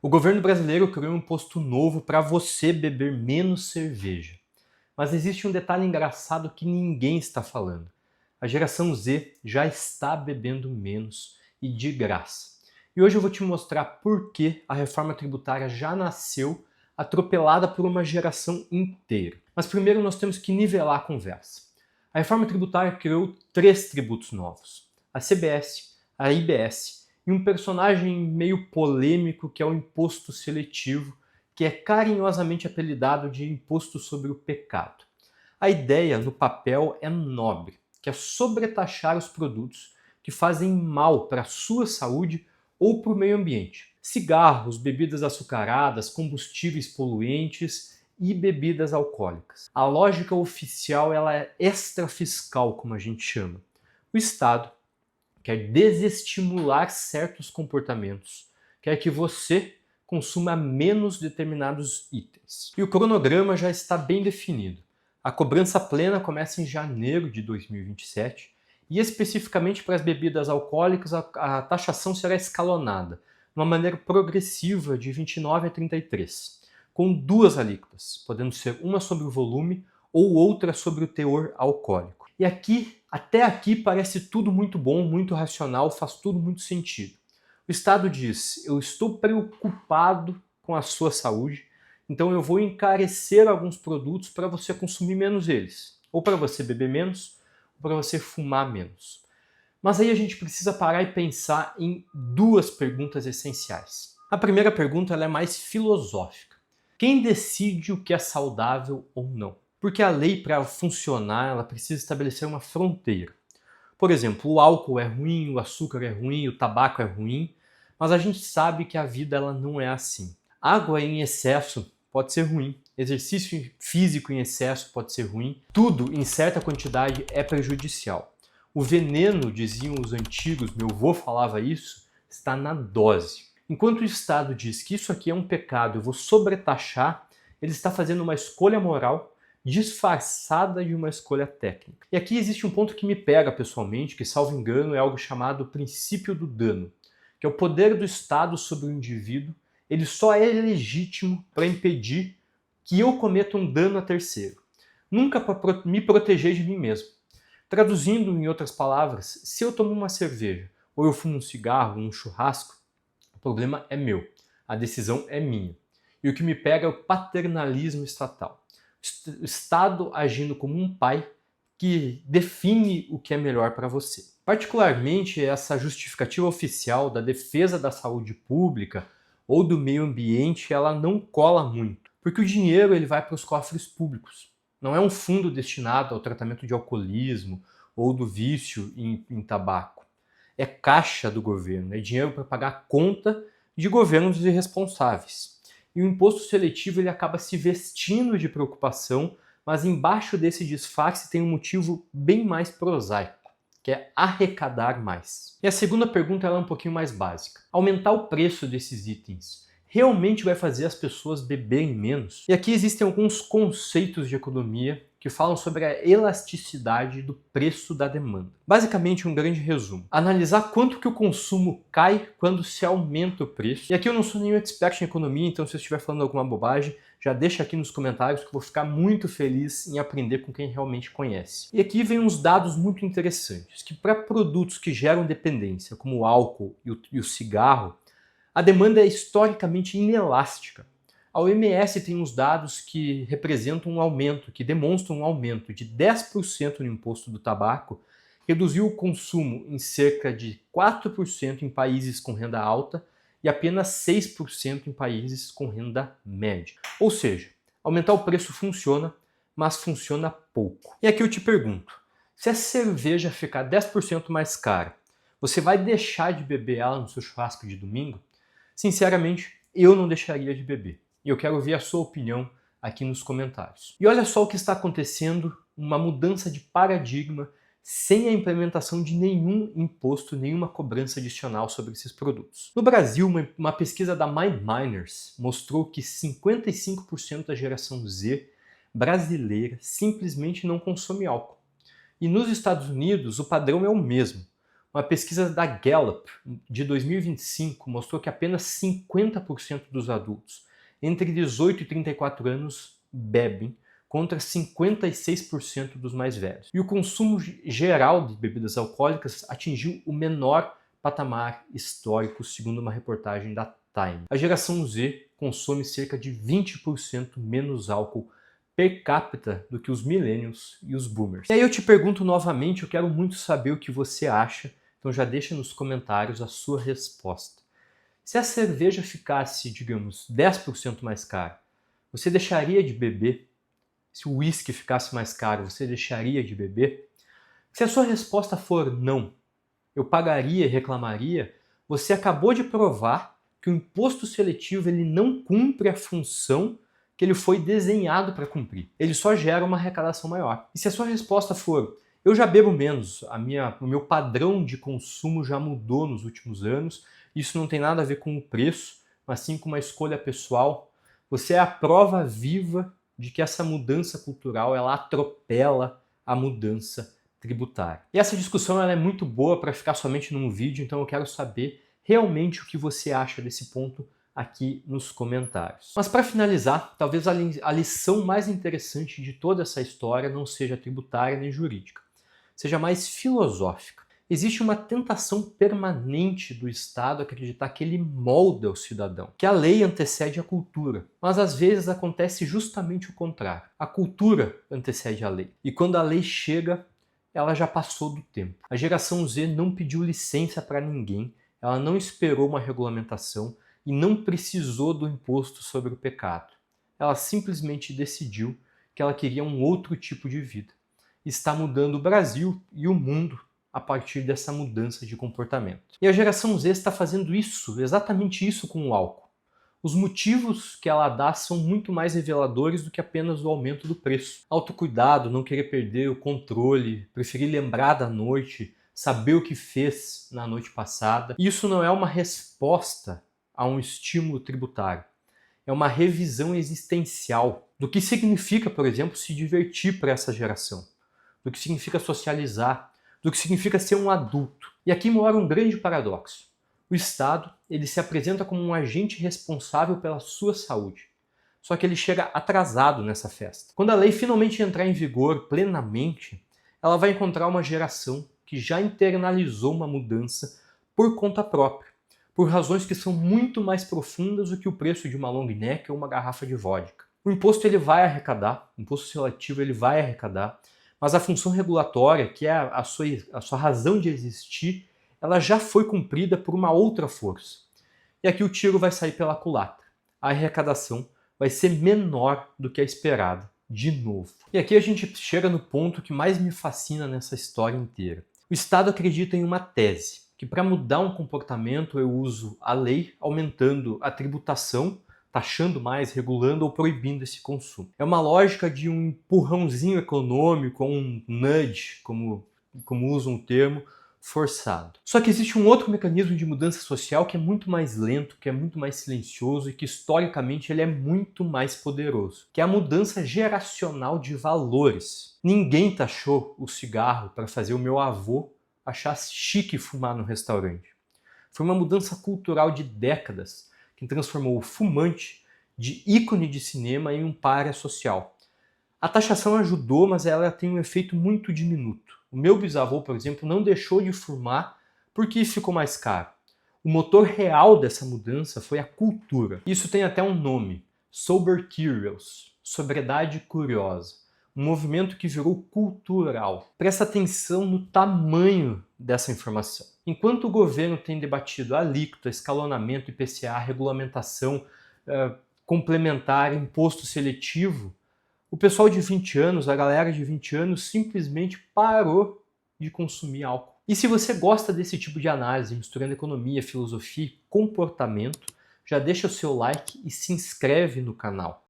O governo brasileiro criou um imposto novo para você beber menos cerveja. Mas existe um detalhe engraçado que ninguém está falando. A geração Z já está bebendo menos e de graça. E hoje eu vou te mostrar por que a reforma tributária já nasceu atropelada por uma geração inteira. Mas primeiro nós temos que nivelar a conversa. A reforma tributária criou 3 tributos novos: a CBS, a IBS e um personagem meio polêmico que é o imposto seletivo, que é carinhosamente apelidado de imposto sobre o pecado. A ideia no papel é nobre, que é sobretaxar os produtos que fazem mal para a sua saúde ou para o meio ambiente. Cigarros, bebidas açucaradas, combustíveis poluentes e bebidas alcoólicas. A lógica oficial ela é extrafiscal, como a gente chama. O Estado quer desestimular certos comportamentos, quer que você consuma menos determinados itens. E o cronograma já está bem definido. A cobrança plena começa em janeiro de 2027 e especificamente para as bebidas alcoólicas a taxação será escalonada, de uma maneira progressiva de 29 a 33, com 2 alíquotas, podendo ser uma sobre o volume ou outra sobre o teor alcoólico. E aqui, até aqui, parece tudo muito bom, muito racional, faz tudo muito sentido. O Estado diz: eu estou preocupado com a sua saúde, então eu vou encarecer alguns produtos para você consumir menos eles, ou para você beber menos, ou para você fumar menos. Mas aí a gente precisa parar e pensar em 2 perguntas essenciais. A primeira pergunta ela é mais filosófica. Quem decide o que é saudável ou não? Porque a lei, para funcionar, ela precisa estabelecer uma fronteira. Por exemplo, o álcool é ruim, o açúcar é ruim, o tabaco é ruim, mas a gente sabe que a vida ela não é assim. Água em excesso pode ser ruim, exercício físico em excesso pode ser ruim, tudo em certa quantidade é prejudicial. O veneno, diziam os antigos, meu avô falava isso, está na dose. Enquanto o Estado diz que isso aqui é um pecado, eu vou sobretaxar, ele está fazendo uma escolha moral disfarçada de uma escolha técnica. E aqui existe um ponto que me pega pessoalmente, que, salvo engano, é algo chamado princípio do dano, que é o poder do Estado sobre o indivíduo. Ele só é legítimo para impedir que eu cometa um dano a terceiro, nunca para me proteger de mim mesmo. Traduzindo em outras palavras, se eu tomo uma cerveja ou eu fumo um cigarro, um churrasco, o problema é meu, a decisão é minha. E o que me pega é o paternalismo estatal. O Estado agindo como um pai que define o que é melhor para você. Particularmente, essa justificativa oficial da defesa da saúde pública ou do meio ambiente, ela não cola muito, porque o dinheiro ele vai para os cofres públicos. Não é um fundo destinado ao tratamento de alcoolismo ou do vício em tabaco. É caixa do governo, é dinheiro para pagar a conta de governos irresponsáveis. E o imposto seletivo ele acaba se vestindo de preocupação, mas embaixo desse disfarce tem um motivo bem mais prosaico, que é arrecadar mais. E a segunda pergunta ela é um pouquinho mais básica. Aumentar o preço desses itens realmente vai fazer as pessoas beberem menos? E aqui existem alguns conceitos de economia que falam sobre a elasticidade do preço da demanda. Basicamente, um grande resumo. Analisar quanto que o consumo cai quando se aumenta o preço. E aqui eu não sou nenhum expert em economia, então se eu estiver falando alguma bobagem, já deixa aqui nos comentários que eu vou ficar muito feliz em aprender com quem realmente conhece. E aqui vem uns dados muito interessantes, que para produtos que geram dependência, como o álcool e o cigarro, a demanda é historicamente inelástica. A OMS tem uns dados que representam um aumento, que demonstram um aumento de 10% no imposto do tabaco, reduziu o consumo em cerca de 4% em países com renda alta e apenas 6% em países com renda média. Ou seja, aumentar o preço funciona, mas funciona pouco. E aqui eu te pergunto, se a cerveja ficar 10% mais cara, você vai deixar de beber ela no seu churrasco de domingo? Sinceramente, eu não deixaria de beber. E eu quero ver a sua opinião aqui nos comentários. E olha só o que está acontecendo, uma mudança de paradigma sem a implementação de nenhum imposto, nenhuma cobrança adicional sobre esses produtos. No Brasil, uma pesquisa da MindMiners mostrou que 55% da geração Z brasileira simplesmente não consome álcool. E nos Estados Unidos, o padrão é o mesmo. Uma pesquisa da Gallup de 2025 mostrou que apenas 50% dos adultos entre 18 e 34 anos bebem, contra 56% dos mais velhos. E o consumo geral de bebidas alcoólicas atingiu o menor patamar histórico, segundo uma reportagem da Time. A geração Z consome cerca de 20% menos álcool per capita do que os millennials e os boomers. E aí eu te pergunto novamente, eu quero muito saber o que você acha, então já deixa nos comentários a sua resposta. Se a cerveja ficasse, digamos, 10% mais cara, você deixaria de beber? Se o uísque ficasse mais caro, você deixaria de beber? Se a sua resposta for não, eu pagaria e reclamaria, você acabou de provar que o imposto seletivo ele não cumpre a função que ele foi desenhado para cumprir. Ele só gera uma arrecadação maior. E se a sua resposta for eu já bebo menos, o meu padrão de consumo já mudou nos últimos anos, isso não tem nada a ver com o preço, mas sim com uma escolha pessoal, você é a prova viva de que essa mudança cultural ela atropela a mudança tributária. E essa discussão ela é muito boa para ficar somente num vídeo, então eu quero saber realmente o que você acha desse ponto aqui nos comentários. Mas para finalizar, talvez a lição mais interessante de toda essa história não seja tributária nem jurídica, seja mais filosófica. Existe uma tentação permanente do Estado acreditar que ele molda o cidadão, que a lei antecede a cultura. Mas às vezes acontece justamente o contrário. A cultura antecede a lei. E quando a lei chega, ela já passou do tempo. A geração Z não pediu licença para ninguém, ela não esperou uma regulamentação e não precisou do imposto sobre o pecado. Ela simplesmente decidiu que ela queria um outro tipo de vida. Está mudando o Brasil e o mundo a partir dessa mudança de comportamento. E a geração Z está fazendo isso, exatamente isso com o álcool. Os motivos que ela dá são muito mais reveladores do que apenas o aumento do preço. Autocuidado, não querer perder o controle, preferir lembrar da noite, saber o que fez na noite passada. Isso não é uma resposta a um estímulo tributário. É uma revisão existencial do que significa, por exemplo, se divertir para essa geração, do que significa socializar, do que significa ser um adulto. E aqui mora um grande paradoxo. O Estado ele se apresenta como um agente responsável pela sua saúde. Só que ele chega atrasado nessa festa. Quando a lei finalmente entrar em vigor plenamente, ela vai encontrar uma geração que já internalizou uma mudança por conta própria, por razões que são muito mais profundas do que o preço de uma long neck ou uma garrafa de vodka. O imposto ele vai arrecadar, o imposto seletivo ele vai arrecadar, mas a função regulatória, que é a sua razão de existir, ela já foi cumprida por uma outra força. E aqui o tiro vai sair pela culatra. A arrecadação vai ser menor do que a esperada, de novo. E aqui a gente chega no ponto que mais me fascina nessa história inteira. O Estado acredita em uma tese, que para mudar um comportamento eu uso a lei aumentando a tributação, taxando mais, regulando ou proibindo esse consumo. É uma lógica de um empurrãozinho econômico, um nudge, como usam o termo, forçado. Só que existe um outro mecanismo de mudança social que é muito mais lento, que é muito mais silencioso e que historicamente ele é muito mais poderoso, que é a mudança geracional de valores. Ninguém taxou o cigarro para fazer o meu avô achar chique fumar no restaurante. Foi uma mudança cultural de décadas que transformou o fumante de ícone de cinema em um pária social. A taxação ajudou, mas ela tem um efeito muito diminuto. O meu bisavô, por exemplo, não deixou de fumar porque isso ficou mais caro. O motor real dessa mudança foi a cultura. Isso tem até um nome, Sober Curious, sobriedade curiosa. Um movimento que virou cultural. Presta atenção no tamanho dessa informação. Enquanto o governo tem debatido alíquota, escalonamento, IPCA, regulamentação complementar, imposto seletivo, o pessoal de 20 anos, a galera de 20 anos, simplesmente parou de consumir álcool. E se você gosta desse tipo de análise, misturando economia, filosofia e comportamento, já deixa o seu like e se inscreve no canal.